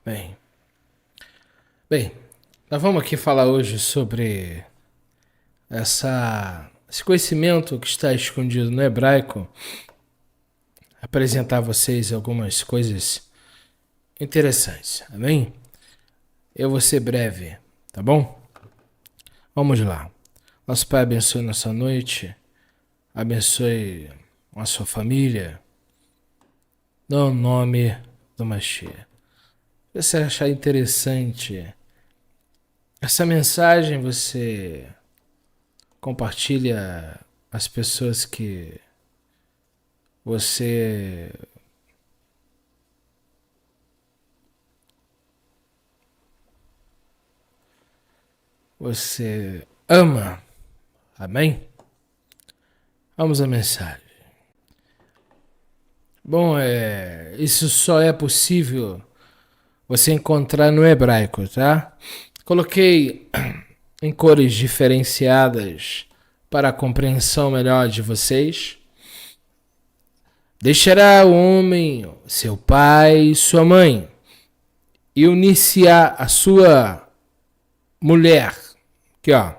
Bem, bem, nós vamos aqui falar hoje sobre esse conhecimento que está escondido no hebraico, apresentar a vocês algumas coisas interessantes, amém? Eu vou ser breve, tá bom? Vamos lá. Nosso Pai abençoe nossa noite, abençoe a sua família, no nome do Mashiach. Se você achar interessante essa mensagem, você compartilha as pessoas que você ama. Amém? Vamos à mensagem. Bom, isso só é possível você encontrar no hebraico, tá? Coloquei em cores diferenciadas para a compreensão melhor de vocês. Deixará o homem seu pai e sua mãe e unir-se-á a sua mulher, aqui ó,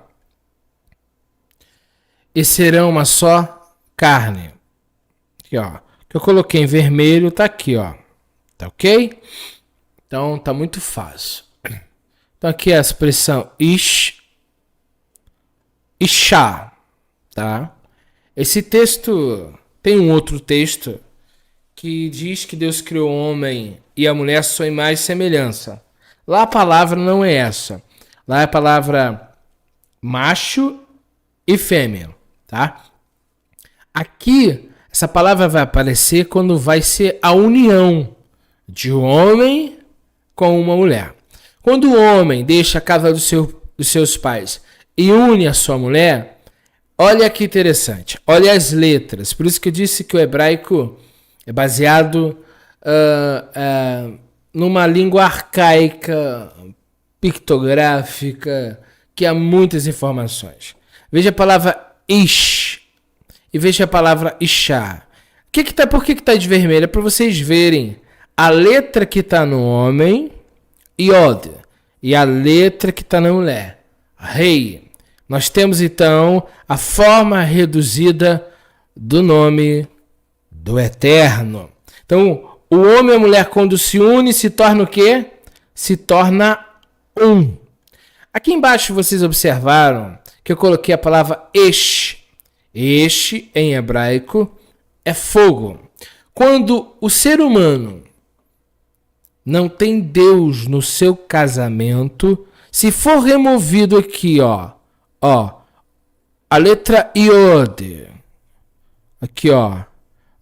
e serão uma só carne. Aqui ó, que eu coloquei em vermelho tá aqui ó, tá ok? Então tá muito fácil. Então aqui é a expressão Ishá, tá? Esse texto tem um outro texto que diz que Deus criou o homem e a mulher à sua imagem e semelhança. Lá a palavra não é essa. Lá é a palavra macho e fêmea, tá? Aqui essa palavra vai aparecer quando vai ser a união de um homem com uma mulher. Quando o homem deixa a casa dos seus pais e une a sua mulher, olha que interessante, olha as letras. Por isso que eu disse que o hebraico é baseado numa língua arcaica, pictográfica, que há muitas informações. Veja a palavra ish e veja a palavra ishá. Por que está de vermelho? É para vocês verem a letra que está no homem, Yod, e a letra que está na mulher, Rei. Nós temos então a forma reduzida do nome do Eterno. Então, o homem e a mulher, quando se unem, se torna o quê? Se torna um. Aqui embaixo vocês observaram que eu coloquei a palavra Esh. Esh, em hebraico, é fogo. Quando o ser humano não tem Deus no seu casamento, se for removido aqui, ó, a letra Iod, aqui, ó,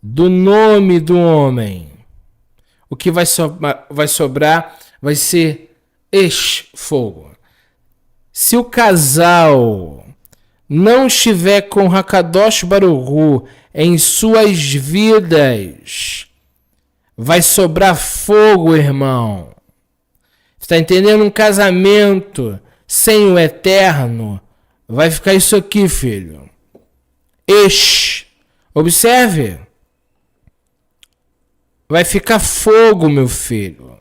do nome do homem, o que vai sobrar vai ser fogo. Se o casal não estiver com Hakadosh Baruch Hu em suas vidas, vai sobrar fogo, irmão. Está entendendo? Um casamento sem o Eterno vai ficar isso aqui, filho. Observe. Vai ficar fogo, meu filho.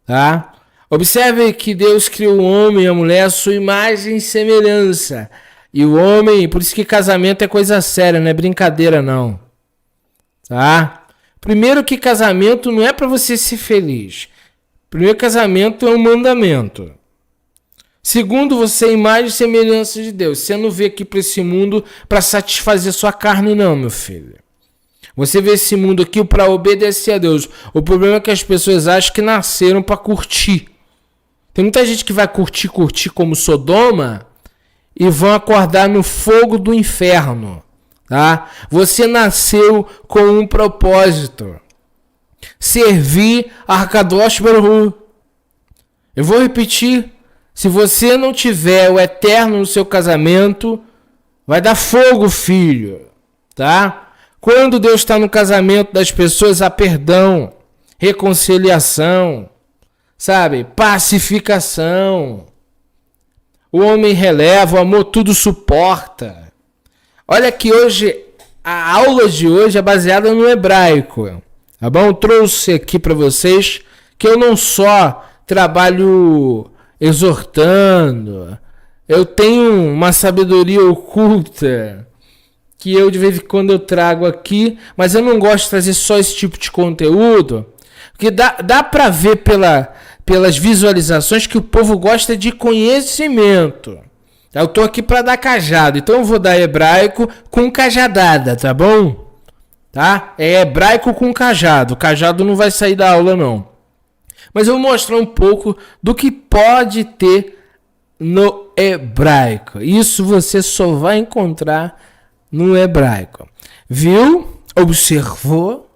Tá? Observe que Deus criou o homem e a mulher à sua imagem e semelhança. E o homem, por isso que casamento é coisa séria, não é brincadeira não. Tá? Primeiro que casamento não é para você ser feliz. Primeiro, casamento é um mandamento. Segundo, você é imagem e semelhança de Deus. Você não veio aqui para esse mundo para satisfazer sua carne não, meu filho. Você vê esse mundo aqui para obedecer a Deus. O problema é que as pessoas acham que nasceram para curtir. Tem muita gente que vai curtir como Sodoma e vão acordar no fogo do inferno. Tá? Você nasceu com um propósito: servir a Hakadosh Baruch Hu. Eu vou repetir: se você não tiver o Eterno no seu casamento, vai dar fogo, filho. Tá? Quando Deus está no casamento das pessoas, há perdão, reconciliação, sabe? Pacificação. O homem releva, o amor tudo suporta. Olha que hoje, a aula de hoje é baseada no hebraico. Tá bom? Trouxe aqui para vocês que eu não só trabalho exortando, eu tenho uma sabedoria oculta que eu de vez em quando eu trago aqui, mas eu não gosto de trazer só esse tipo de conteúdo, porque dá para ver pelas visualizações que o povo gosta de conhecimento. Eu tô aqui para dar cajado, então eu vou dar hebraico com cajadada, tá bom? Tá? É hebraico com cajado. O cajado não vai sair da aula, não. Mas eu vou mostrar um pouco do que pode ter no hebraico. Isso você só vai encontrar no hebraico. Viu? Observou?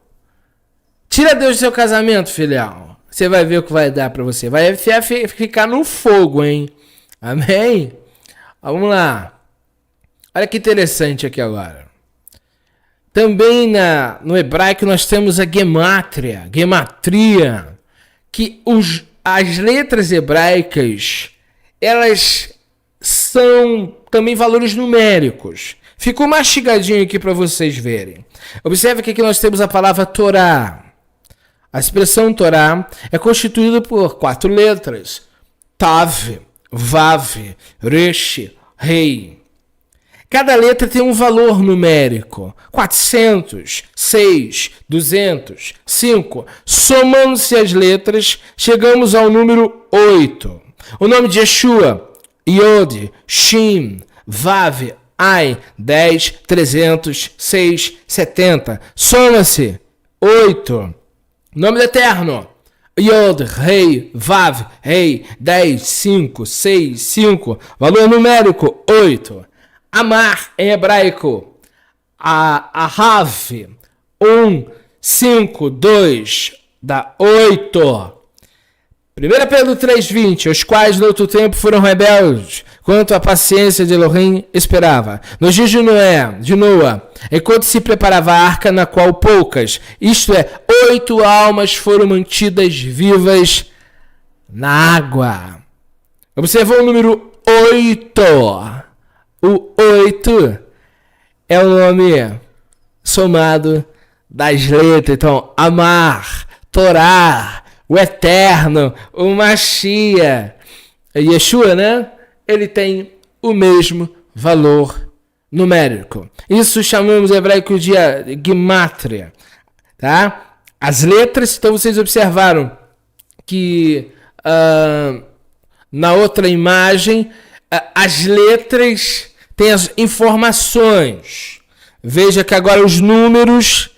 Tira Deus do seu casamento, filhão. Você vai ver o que vai dar para você. Vai ficar no fogo, hein? Amém? Vamos lá. Olha que interessante aqui agora. Também no hebraico nós temos a gematria, que as letras hebraicas, elas são também valores numéricos. Ficou mastigadinho aqui para vocês verem. Observe que aqui nós temos a palavra Torá. A expressão Torá é constituída por 4 letras. Tav, Vav, Resh, Rei. Cada letra tem um valor numérico. 400, 6, 200, 5. Somando-se as letras, chegamos ao número 8. O nome de Yeshua, Yod, Shin, Vav, Ai, 10, 300, 6, 70. Soma-se 8. Nome do Eterno, Yod, Rei, Vav, Rei, 10, 5, 6, 5. Valor numérico, 8. Amar, em hebraico, Ahav, 1, 5, 2, dá 8. 1 Pedro 3,20, os quais no outro tempo foram rebeldes, quanto a paciência de Elohim esperava. Nos dias de Noa, enquanto se preparava a arca, na qual poucas, isto é, 8 almas foram mantidas vivas na água. Observou o número 8. O 8 é o nome somado das letras. Então, Amar, Torá, o Eterno, o Mashiach, Yeshua, né? Ele tem o mesmo valor numérico. Isso chamamos em hebraico de gematria, tá? As letras, então vocês observaram que na outra imagem, as letras têm as informações. Veja que agora os números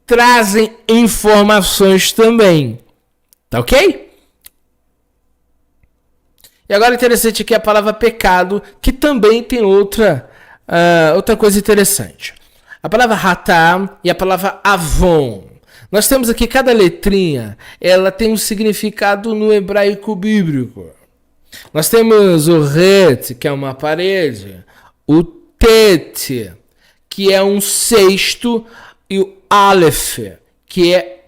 trazem informações também. Tá ok? E agora interessante aqui a palavra pecado, que também tem outra coisa interessante. A palavra ratá e a palavra avon. Nós temos aqui cada letrinha, ela tem um significado no hebraico bíblico. Nós temos o ret, que é uma parede, o tet, que é um cesto, e o aleph, que é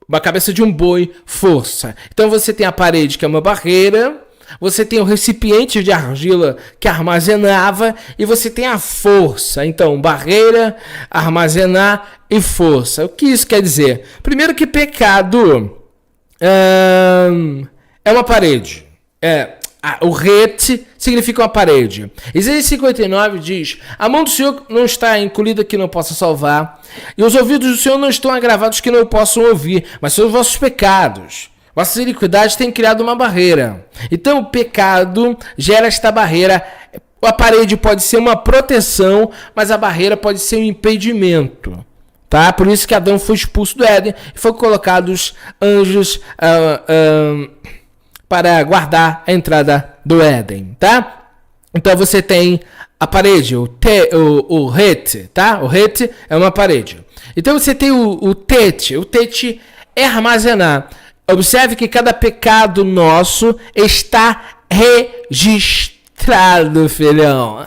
uma cabeça de um boi, força. Então você tem a parede, que é uma barreira, você tem o recipiente de argila que armazenava, e você tem a força. Então, barreira, armazenar e força. O que isso quer dizer? Primeiro que pecado é uma parede. O ret significa uma parede. Isaías 59 diz: a mão do Senhor não está encolhida que não possa salvar, e os ouvidos do Senhor não estão agravados que não possam ouvir, mas são os vossos pecados. Vossas iniquidades têm criado uma barreira. Então o pecado gera esta barreira. A parede pode ser uma proteção, mas a barreira pode ser um impedimento. Tá? Por isso que Adão foi expulso do Éden e foram colocados anjos para guardar a entrada do Éden. Tá? Então você tem a parede, o ret, tá? O ret é uma parede. Então você tem o tet. O tet é armazenar. Observe que cada pecado nosso está registrado, filhão.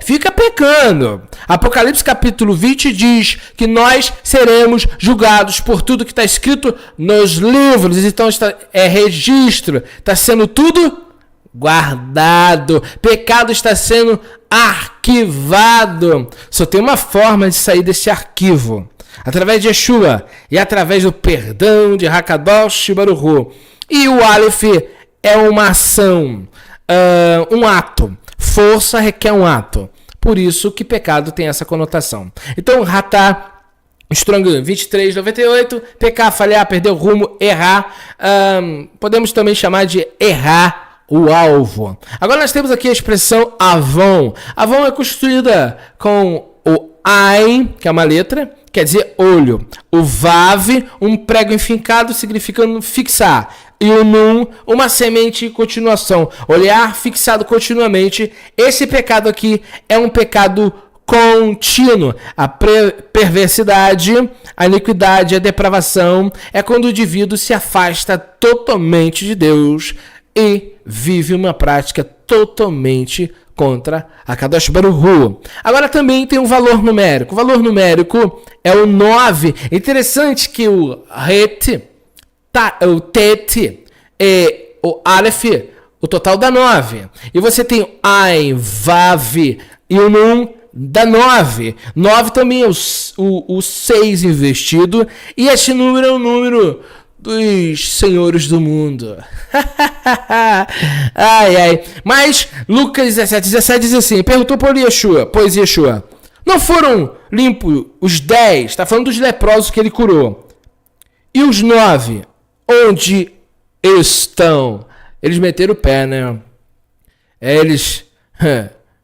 Fica pecando. Apocalipse capítulo 20 diz que nós seremos julgados por tudo que está escrito nos livros. Então é registro. Está sendo tudo guardado. Pecado está sendo arquivado. Só tem uma forma de sair desse arquivo. Através de Yeshua e através do perdão de Hakadosh Baruch Hu. E o Aleph é uma ação, um ato. Força requer um ato. Por isso que pecado tem essa conotação. Então, Ratá, Strong 2398, pecar, falhar, perder o rumo, errar. Podemos também chamar de errar o alvo. Agora nós temos aqui a expressão Avon. Avon é construída com o Ain, que é uma letra, quer dizer olho. O Vav, um prego enfincado, significando fixar. E o Nun, uma semente em continuação. Olhar fixado continuamente. Esse pecado aqui é um pecado contínuo. A perversidade, a iniquidade, a depravação é quando o indivíduo se afasta totalmente de Deus e vive uma prática totalmente contra a Kadosh Baruch Hu. Agora também tem um valor numérico. O valor numérico é o 9. Interessante que o Het, o Tet e o Aleph, o total dá 9. E você tem o Ain, Vav e o Nun dá 9. 9 também é o 6 investido. E este número é o número dos senhores do mundo. Ai, ai. Mas Lucas 17 diz assim, perguntou por Yeshua, pois Yeshua, não foram limpos os 10, está falando dos leprosos que ele curou, e os 9, onde estão? Eles meteram o pé, né? Eles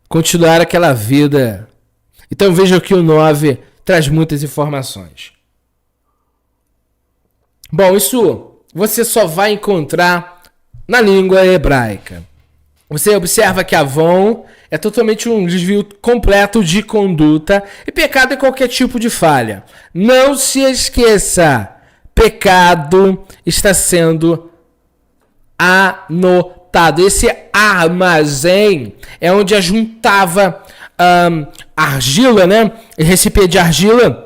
continuaram aquela vida. Então vejam que o 9 traz muitas informações. Bom, isso você só vai encontrar na língua hebraica. Você observa que Avon é totalmente um desvio completo de conduta e pecado é qualquer tipo de falha. Não se esqueça, pecado está sendo anotado. Esse armazém é onde ajuntava argila, né? Recipiente de argila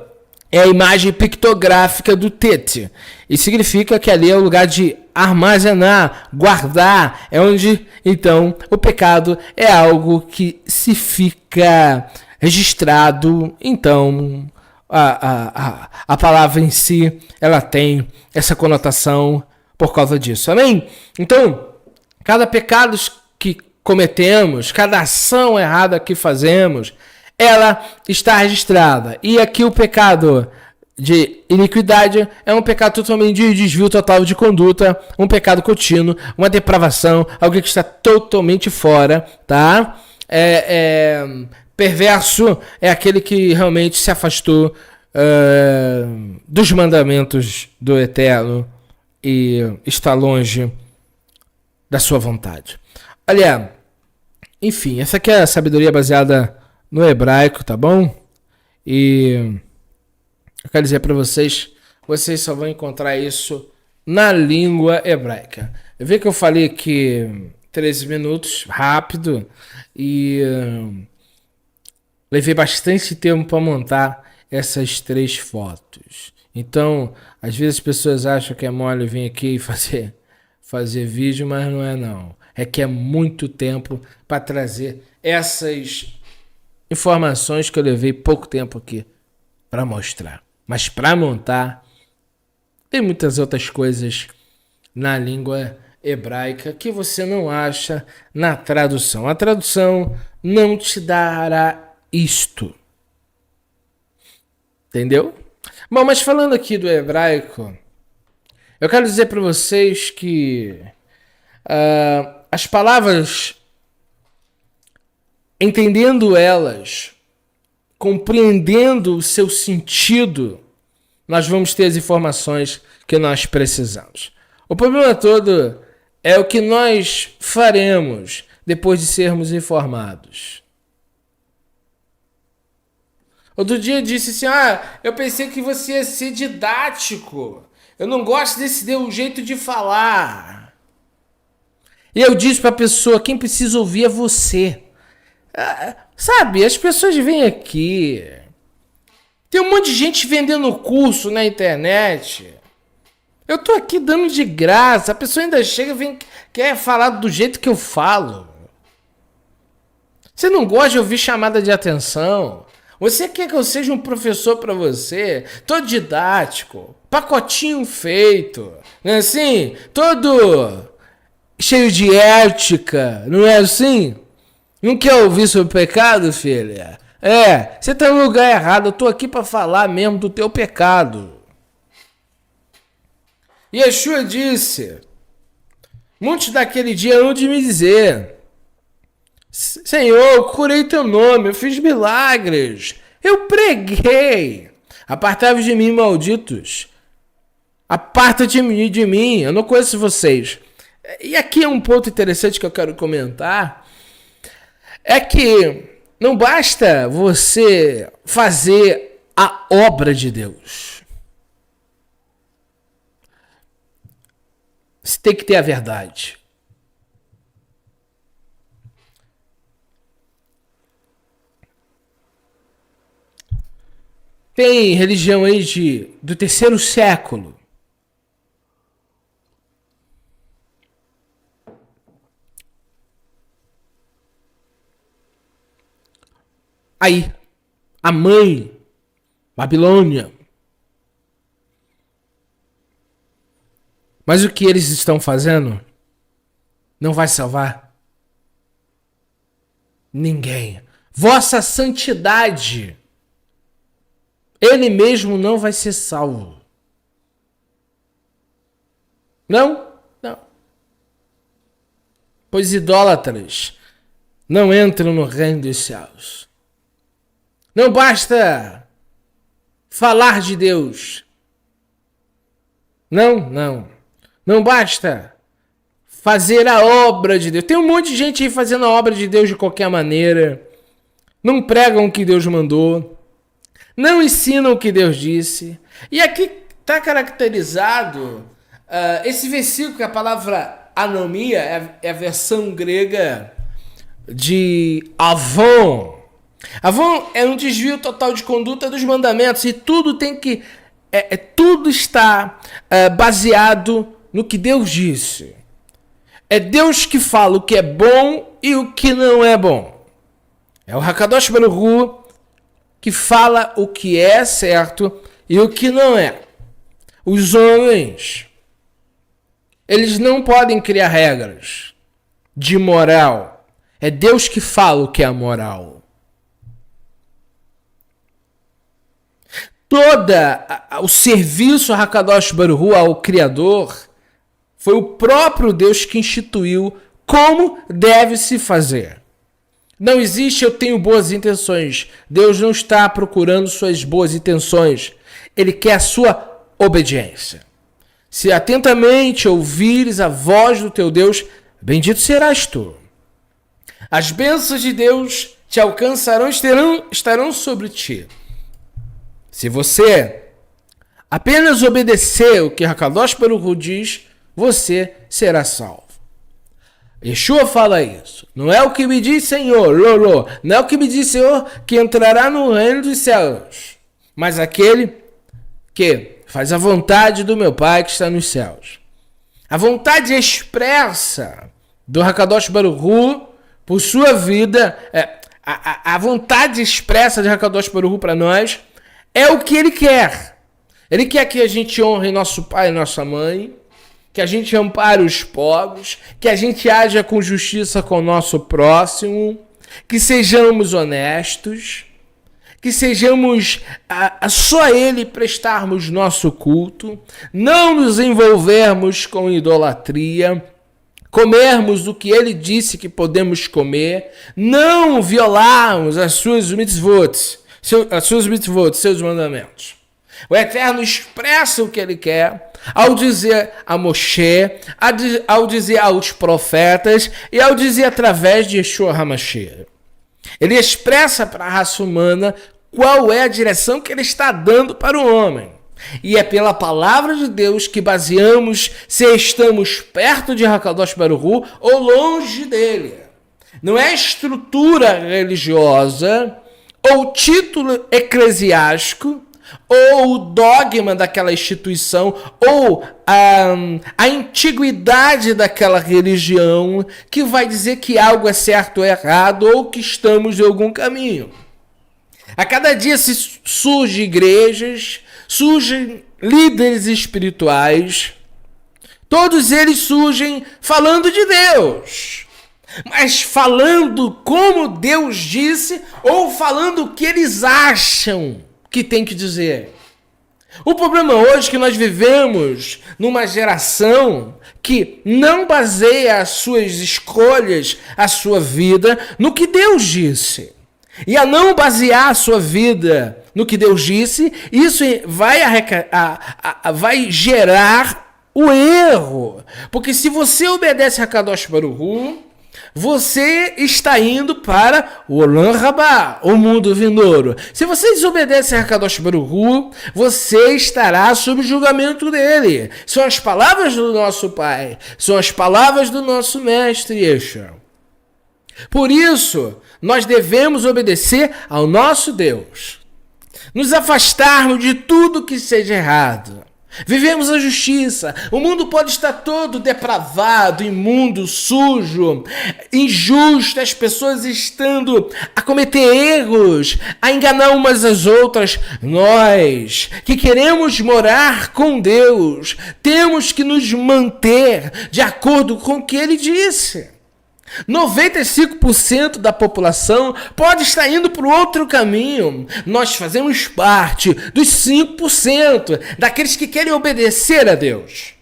é a imagem pictográfica do Tete. E significa que ali é o lugar de armazenar, guardar. É onde, então, o pecado é algo que se fica registrado. Então, a palavra em si, ela tem essa conotação por causa disso. Amém? Então, cada pecado que cometemos, cada ação errada que fazemos, ela está registrada. E aqui o pecado de iniquidade é um pecado totalmente de desvio total de conduta, um pecado contínuo, uma depravação, alguém que está totalmente fora, tá? Perverso é aquele que realmente se afastou dos mandamentos do Eterno e está longe da sua vontade. Olha, enfim, essa aqui é a sabedoria baseada no hebraico, tá bom? E eu quero dizer para vocês, vocês só vão encontrar isso na língua hebraica. Eu vi que eu falei aqui 13 minutos, rápido, e levei bastante tempo para montar essas 3 fotos. Então, às vezes as pessoas acham que é mole vir aqui e fazer vídeo, mas não é não. É que é muito tempo para trazer essas informações que eu levei pouco tempo aqui para mostrar. Mas para montar, tem muitas outras coisas na língua hebraica que você não acha na tradução. A tradução não te dará isto. Entendeu? Bom, mas falando aqui do hebraico, eu quero dizer para vocês que as palavras, entendendo elas, compreendendo o seu sentido, nós vamos ter as informações que nós precisamos. O problema todo é o que nós faremos depois de sermos informados. Outro dia eu disse assim, eu pensei que você ia ser didático. Eu não gosto desse jeito de falar. E eu disse para a pessoa, quem precisa ouvir é você. Sabe, as pessoas vêm aqui. Tem um monte de gente vendendo curso na internet. Eu tô aqui dando de graça. A pessoa ainda chega e vem, quer falar do jeito que eu falo. Você não gosta de ouvir chamada de atenção? Você quer que eu seja um professor para você? Todo didático, pacotinho feito, não é assim? Todo cheio de ética, não é assim? Não quer ouvir sobre pecado, filha? Você tá no lugar errado. Eu tô aqui para falar mesmo do teu pecado. Yeshua disse: muitos daquele dia hão de me dizer: Senhor, eu curei teu nome, eu fiz milagres, eu preguei. Apartai-vos de mim, malditos. Aparta-te de mim, eu não conheço vocês. E aqui é um ponto interessante que eu quero comentar. É que não basta você fazer a obra de Deus. Você tem que ter a verdade. Tem religião aí do 3º século. Aí, a mãe, Babilônia. Mas o que eles estão fazendo não vai salvar ninguém. Vossa santidade, ele mesmo não vai ser salvo. Não. Pois idólatras não entram no reino dos céus. Não basta falar de Deus. Não basta fazer a obra de Deus. Tem um monte de gente aí fazendo a obra de Deus de qualquer maneira. Não pregam o que Deus mandou. Não ensinam o que Deus disse. E aqui está caracterizado esse versículo, que a palavra anomia é a versão grega de avon. Avon é um desvio total de conduta dos mandamentos, e tudo tem que tudo está baseado no que Deus disse. É Deus que fala o que é bom e o que não é bom. É o Hakadosh Baruch Hu que fala o que é certo e o que não é. Os homens, eles não podem criar regras de moral. É Deus que fala o que é moral. O serviço a Hakadosh Baruch Hu, ao Criador, foi o próprio Deus que instituiu como deve se fazer. Não existe eu tenho boas intenções. Deus não está procurando suas boas intenções. Ele quer a sua obediência. Se atentamente ouvires a voz do teu Deus, bendito serás tu. As bênçãos de Deus te alcançarão, estarão sobre ti. Se você apenas obedecer o que Hakadosh Baruch Hu diz, você será salvo. Yeshua fala isso. Não é o que me diz Senhor, não é o que me diz Senhor que entrará no reino dos céus, mas aquele que faz a vontade do meu Pai que está nos céus. A vontade expressa do Hakadosh Baruch Hu por sua vida, a vontade expressa de Hakadosh Baruch Hu para nós é o que ele quer. Ele quer que a gente honre nosso pai e nossa mãe, que a gente ampare os pobres, que a gente haja com justiça com o nosso próximo, que sejamos honestos, que sejamos só a ele prestarmos nosso culto, não nos envolvermos com idolatria, comermos o que ele disse que podemos comer, não violarmos as suas mitzvot, seus mandamentos. O Eterno expressa o que ele quer ao dizer a Moshe, ao dizer aos profetas e ao dizer através de Yeshua HaMashiach. Ele expressa para a raça humana qual é a direção que ele está dando para o homem. E é pela palavra de Deus que baseamos se estamos perto de Hakadosh Baruch Hu ou longe dele. Não é estrutura religiosa ou título eclesiástico ou o dogma daquela instituição, ou a antiguidade daquela religião, que vai dizer que algo é certo ou errado, ou que estamos em algum caminho. A cada dia surgem igrejas, surgem líderes espirituais, todos eles surgem falando de Deus, mas falando como Deus disse, ou falando o que eles acham que tem que dizer. O problema hoje é que nós vivemos numa geração que não baseia as suas escolhas, a sua vida, no que Deus disse. E a não basear a sua vida no que Deus disse, isso vai gerar o erro. Porque se você obedece a Kadosh Baruch Hu, você está indo para o Olam Rabá, o mundo vindouro. Se você desobedece a Kadosh Baruch Hu, você estará sob o julgamento dele. São as palavras do nosso Pai, são as palavras do nosso Mestre Yeshua. Por isso, nós devemos obedecer ao nosso Deus. Nos afastarmos de tudo que seja errado. Vivemos a justiça. O mundo pode estar todo depravado, imundo, sujo, injusto, as pessoas estando a cometer erros, a enganar umas às outras. Nós, que queremos morar com Deus, temos que nos manter de acordo com o que Ele disse. 95% da população pode estar indo para o outro caminho. Nós fazemos parte dos 5% daqueles que querem obedecer a Deus.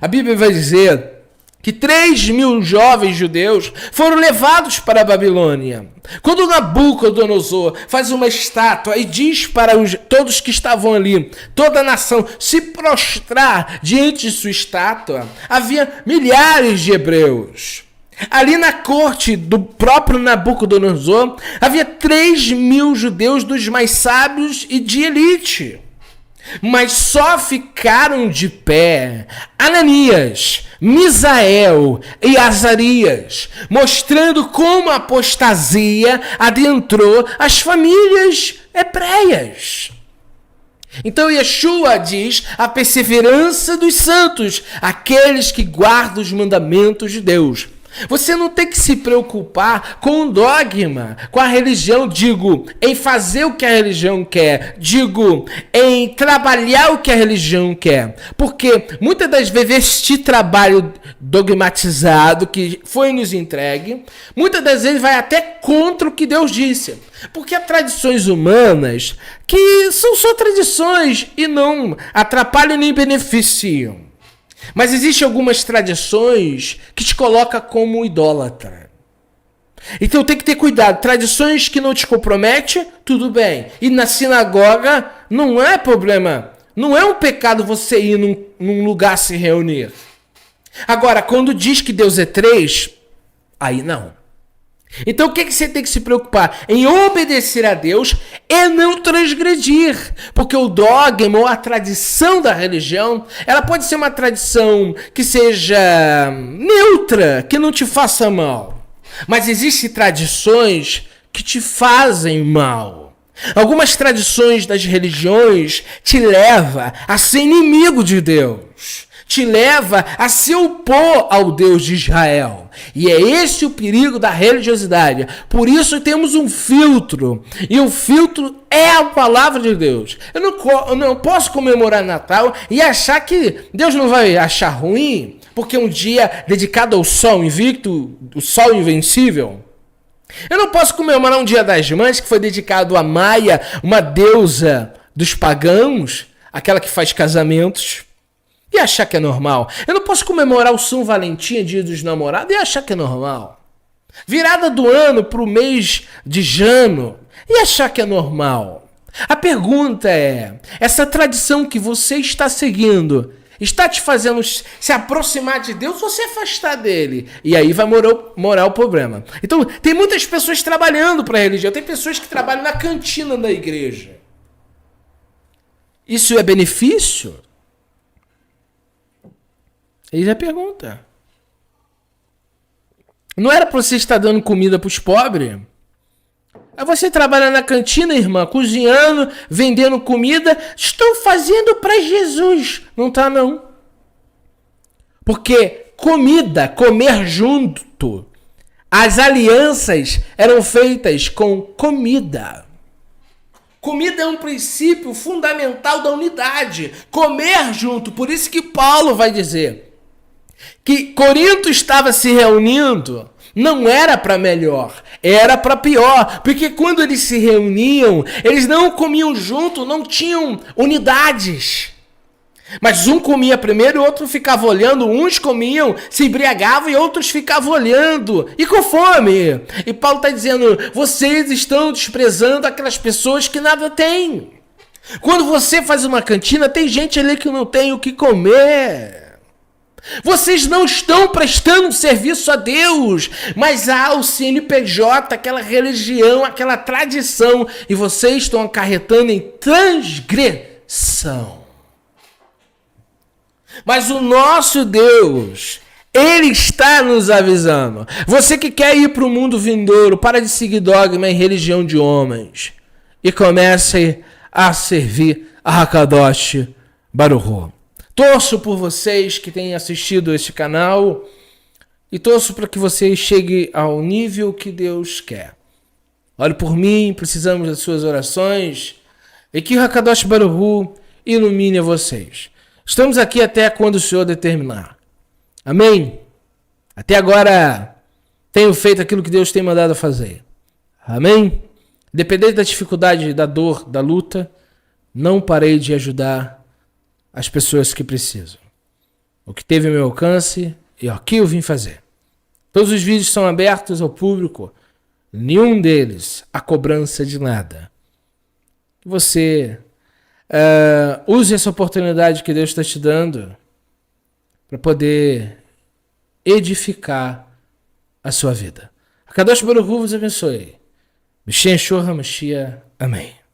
A Bíblia vai dizer que 3.000 jovens judeus foram levados para a Babilônia. Quando Nabucodonosor faz uma estátua e diz para todos que estavam ali, toda a nação, se prostrar diante de sua estátua, havia milhares de hebreus. Ali na corte do próprio Nabucodonosor, havia 3.000 judeus dos mais sábios e de elite. Mas só ficaram de pé Ananias, Misael e Azarias, mostrando como a apostasia adentrou as famílias hebreias. Então Yeshua diz a perseverança dos santos, aqueles que guardam os mandamentos de Deus. Você não tem que se preocupar com o dogma, com a religião, digo, em fazer o que a religião quer, digo, em trabalhar o que a religião quer. Porque muitas das vezes este trabalho dogmatizado que foi nos entregue, muitas das vezes vai até contra o que Deus disse. Porque há tradições humanas que são só tradições e não atrapalham nem beneficiam. Mas existem algumas tradições que te colocam como idólatra. Então tem que ter cuidado. Tradições que não te comprometem, tudo bem. E na sinagoga não é problema. Não é um pecado você ir num lugar se reunir. Agora, quando diz que Deus é 3, aí não. Então o que você tem que se preocupar? Em obedecer a Deus e não transgredir. Porque o dogma ou a tradição da religião, ela pode ser uma tradição que seja neutra, que não te faça mal. Mas existem tradições que te fazem mal. Algumas tradições das religiões te levam a ser inimigo de Deus. Te leva a se opor ao Deus de Israel. E é esse o perigo da religiosidade. Por isso temos um filtro. E o filtro é a palavra de Deus. Eu não posso comemorar Natal e achar que Deus não vai achar ruim, porque um dia dedicado ao sol invicto, o sol invencível. Eu não posso comemorar um Dia das Mães que foi dedicado a Maia, uma deusa dos pagãos, aquela que faz casamentos, e achar que é normal. Eu não posso comemorar o São Valentim, Dia dos Namorados, e achar que é normal. Virada do ano para o mês de Jano, e achar que é normal. A pergunta é, essa tradição que você está seguindo, está te fazendo se aproximar de Deus ou se afastar dele? E aí vai morar o problema. Então, tem muitas pessoas trabalhando para a religião, tem pessoas que trabalham na cantina da igreja. Isso é benefício? Eis a pergunta. Não era para você estar dando comida para os pobres? Aí você trabalha na cantina, irmã, cozinhando, vendendo comida. Estou fazendo para Jesus. Não tá, não. Porque comida, comer junto, as alianças eram feitas com comida. Comida é um princípio fundamental da unidade. Comer junto. Por isso que Paulo vai dizer que Corinto estava se reunindo, não era para melhor, era para pior. Porque quando eles se reuniam, eles não comiam junto, não tinham unidades. Mas um comia primeiro e o outro ficava olhando. Uns comiam, se embriagavam e outros ficavam olhando. E com fome. E Paulo está dizendo, vocês estão desprezando aquelas pessoas que nada têm. Quando você faz uma cantina, tem gente ali que não tem o que comer. Vocês não estão prestando serviço a Deus, mas há o CNPJ, aquela religião, aquela tradição. E vocês estão acarretando em transgressão. Mas o nosso Deus, Ele está nos avisando. Você que quer ir para o mundo vindouro, para de seguir dogma e religião de homens. E comece a servir a Hakadosh Baruch Hu. Torço por vocês que têm assistido este canal. E torço para que vocês cheguem ao nível que Deus quer. Olhe por mim, precisamos das suas orações. E que o Hakadosh Baruch Hu ilumine a vocês. Estamos aqui até quando o Senhor determinar. Amém? Até agora, tenho feito aquilo que Deus tem mandado fazer. Amém? Independente da dificuldade, da dor, da luta, não parei de ajudar as pessoas que precisam. O que teve ao meu alcance e o que eu vim fazer. Todos os vídeos são abertos ao público. Nenhum deles a cobrança de nada. Você... use essa oportunidade que Deus está te dando para poder edificar a sua vida. A Kadosh Baruch Hu vos abençoe. Mashiach Yeshua HaMashiach. Amém.